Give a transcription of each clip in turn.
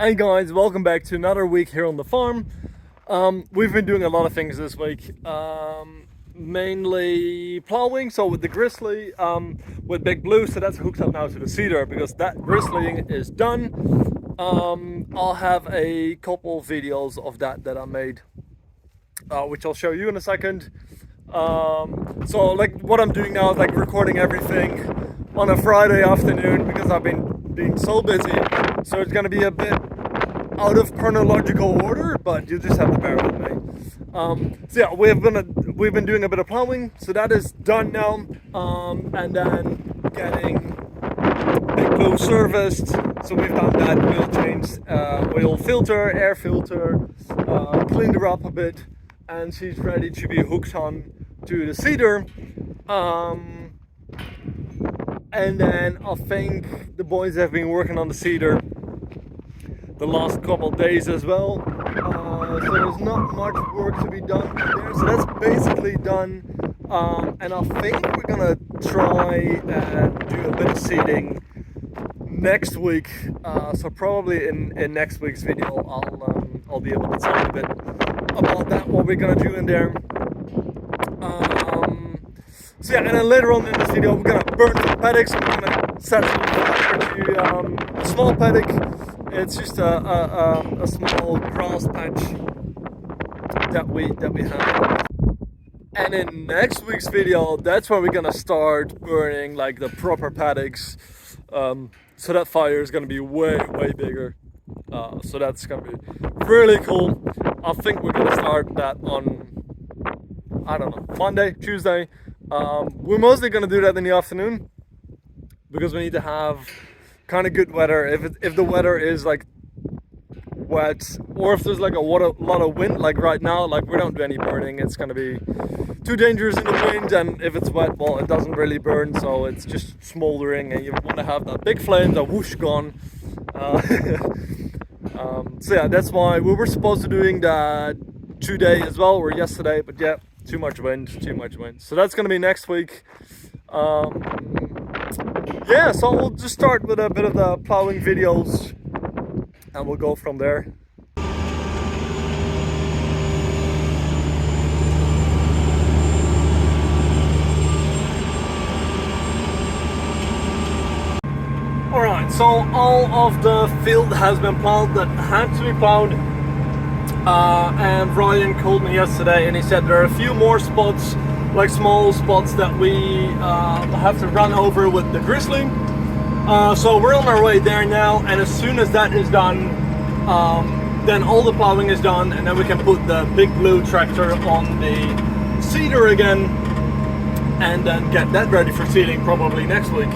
Hey guys, welcome back to another week here on the farm. We've been doing a lot of things this week. Mainly plowing, so with the grizzly, with Big Blue, so that's hooked up now to the cedar because that grizzly is done. I'll have a couple videos of that I made, which I'll show you in a second. So like what I'm doing now is like recording everything on a Friday afternoon because I've been being so busy. So it's gonna be a bit out of chronological order, but you just have to bear with me. So yeah, we've been doing a bit of plowing, so that is done now. And then getting Big Blue serviced. So we've done that. Oil change, oil filter, air filter, cleaned her up a bit, and she's ready to be hooked on to the cedar. And then I think the boys have been working on the cedar the last couple days as well. So there's not much work to be done there. So that's basically done. And I think we're gonna try and do a bit of seeding next week. So probably in next week's video, I'll be able to tell you a bit about that, what we're gonna do in there. So yeah, and then later on in this video, we're gonna burn some paddocks. I'm gonna set some fire to a small paddock. It's just a small grass patch that we have. And in next week's video, that's where we're gonna start burning like the proper paddocks. So that fire is gonna be way bigger. So that's gonna be really cool. I think we're gonna start that on, I don't know, Monday, Tuesday. We're mostly gonna do that in the afternoon because we need to have kind of good weather. If the weather is like wet, or if there's like a lot of wind, like right now, like we don't do any burning. It's gonna be too dangerous in the wind, and if it's wet, well, it doesn't really burn, so it's just smoldering, and you want to have that big flame, that whoosh gone. So yeah, that's why we were supposed to doing that today as well, or yesterday, but yeah, too much wind. So that's gonna be next week. Yeah, so we'll just start with a bit of the plowing videos and we'll go from there. Alright, so all of the field has been plowed that had to be plowed. And Ryan called me yesterday and he said there are a few more spots, like small spots, that we have to run over with the grizzly. So we're on our way there now, and as soon as that is done, then all the plowing is done, and then we can put the Big Blue tractor on the cedar again and then get that ready for seeding probably next week.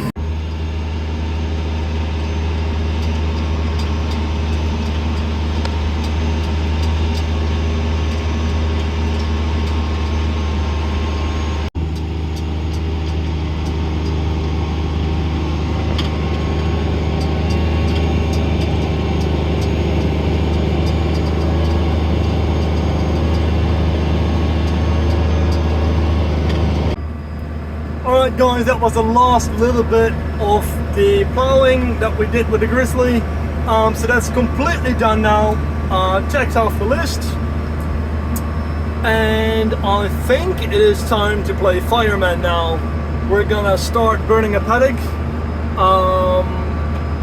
Alright guys, that was the last little bit of the plowing that we did with the grizzly. So that's completely done now. Checked off the list. And I think it is time to play fireman now. We're gonna start burning a paddock.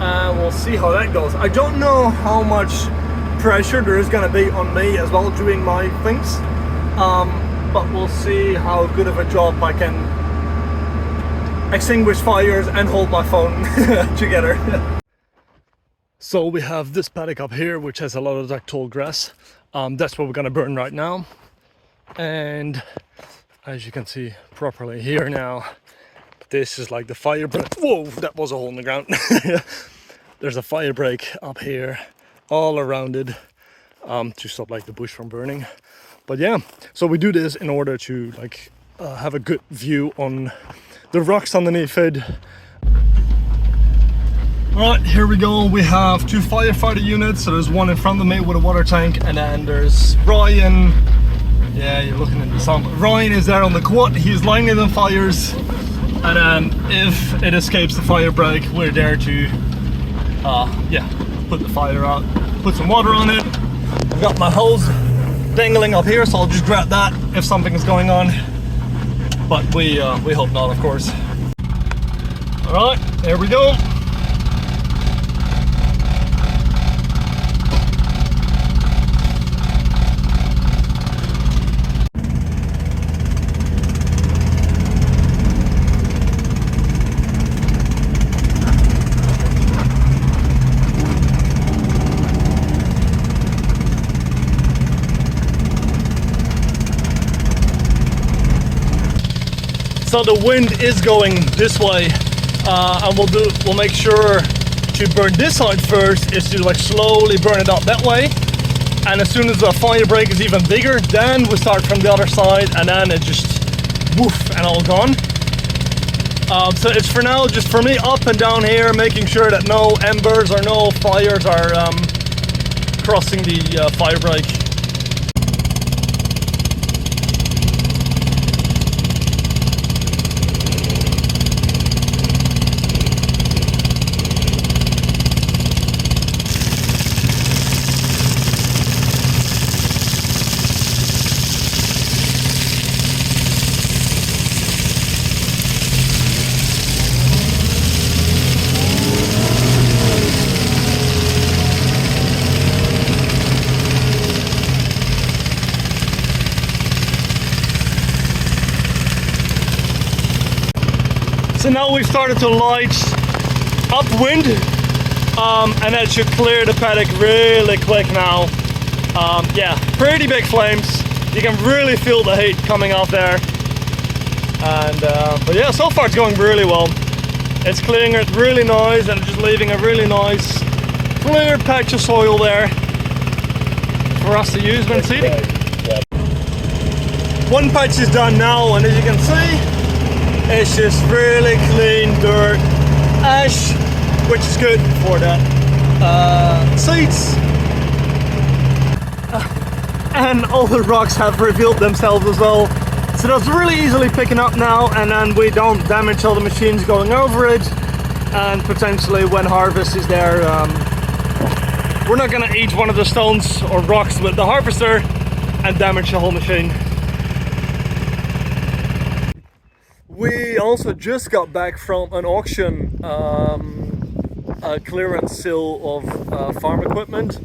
And we'll see how that goes. I don't know how much pressure there is gonna be on me as well doing my things. But we'll see how good of a job I can extinguish fires and hold my phone together. So we have this paddock up here which has a lot of that tall grass. That's what we're gonna burn right now. And as you can see properly here now, this is like the fire break. Whoa, that was a hole in the ground. There's a fire break up here all around it to stop like the bush from burning. But yeah, so we do this in order to like have a good view on the rocks underneath it. Alright, here we go. We have two firefighter units. So there's one in front of me with a water tank, and then there's Ryan. Yeah, you're looking in the sun. Ryan is there on the quad. He's lighting the fires, and then if it escapes the fire break, we're there to put the fire out, put some water on it. I've got my hose dangling up here, so I'll just grab that if something is going on. But we hope not, of course. All right, there we go. So the wind is going this way, and we'll make sure to burn this side first, is to like slowly burn it up that way. And as soon as the fire break is even bigger, then we start from the other side, and then it just woof and all gone. So it's for now just for me up and down here, making sure that no embers or no fires are crossing the fire break. So now we've started to light upwind, and that should clear the paddock really quick now. Yeah, pretty big flames. You can really feel the heat coming out there. And but yeah, so far it's going really well. It's clearing it really nice and just leaving a really nice clear patch of soil there for us to use when seeding. One patch is done now, and as you can see, it's just really clean dirt, ash, which is good for the seeds. And all the rocks have revealed themselves as well. So that's really easily picking up now, and then we don't damage all the machines going over it. And potentially when harvest is there, we're not gonna eat one of the stones or rocks with the harvester and damage the whole machine. We also just got back from an auction, a clearance sale of farm equipment,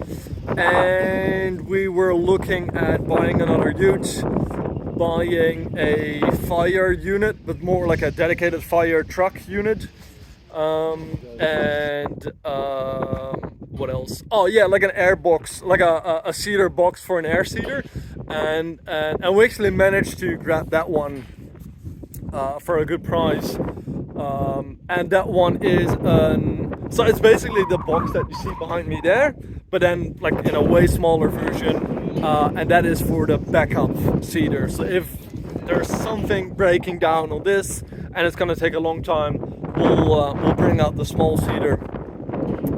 and we were looking at buying another ute, buying a fire unit, but more like a dedicated fire truck unit, and what else? Oh yeah, like an air box, like a seeder box for an air seeder, and we actually managed to grab that one for a good price, and that one is so it's basically the box that you see behind me there, but then like in a way smaller version, and that is for the backup seeder. So if there's something breaking down on this and it's gonna take a long time, we'll bring out the small seeder,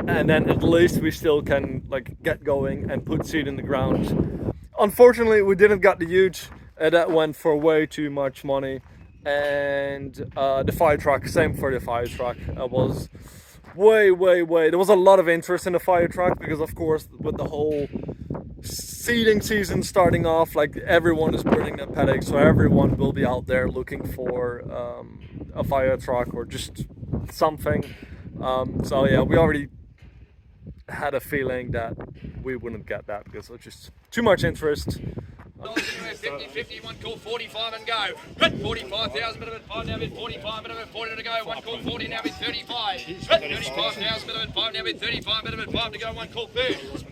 and then at least we still can like get going and put seed in the ground. Unfortunately, we didn't get the ute, that went for way too much money. And the fire truck, same for the fire truck. Was way, there was a lot of interest in the fire truck because of course with the whole seeding season starting off, like everyone is burning their paddock, so everyone will be out there looking for a fire truck or just something. So yeah, we already had a feeling that we wouldn't get that because of just too much interest. 50, one call 45 and go. Hit 45,000, bit of it, 5 now, bid 45, bit of it, 40 to go, one call 40 now, bid 35. Hit 35,000, bit of it, 5 now, bid 35, bit of it, 5 to go, one call 30.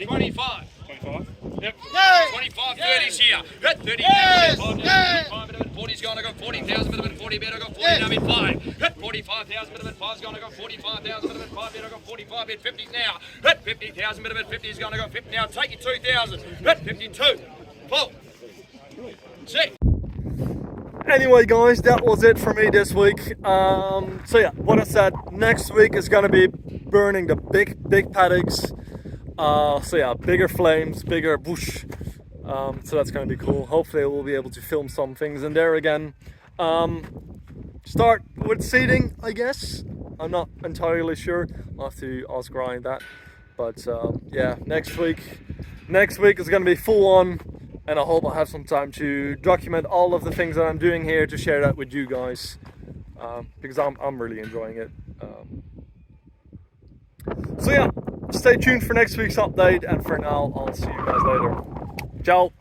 25. 25? Yep. 25, 30's here. Hit 30, now, 5 now, 5, bit of it, 40's gone, I got 40,000, bit of it, 40, bid I got 40 now, bid 5. Hit 45,000, bit of it, 5's gone, I got 45,000, bit of it, 5, bid I got 45, bid 50's now. Hit 50,000, bit of it, 50's gone, I got 50 now, take your 2,000. Hit 52. Pull. Six. Anyway guys, that was it for me this week. So yeah, what I said, next week is gonna be burning the big paddocks. So yeah, bigger flames, bigger bush. So that's gonna be cool. Hopefully we'll be able to film some things in there again. Start with seeding, I guess. I'm not entirely sure. I'll have to ask Ryan that. But yeah, next week is going to be full on, and I hope I have some time to document all of the things that I'm doing here to share that with you guys, because I'm really enjoying it. So yeah, stay tuned for next week's update, and for now, I'll see you guys later. Ciao.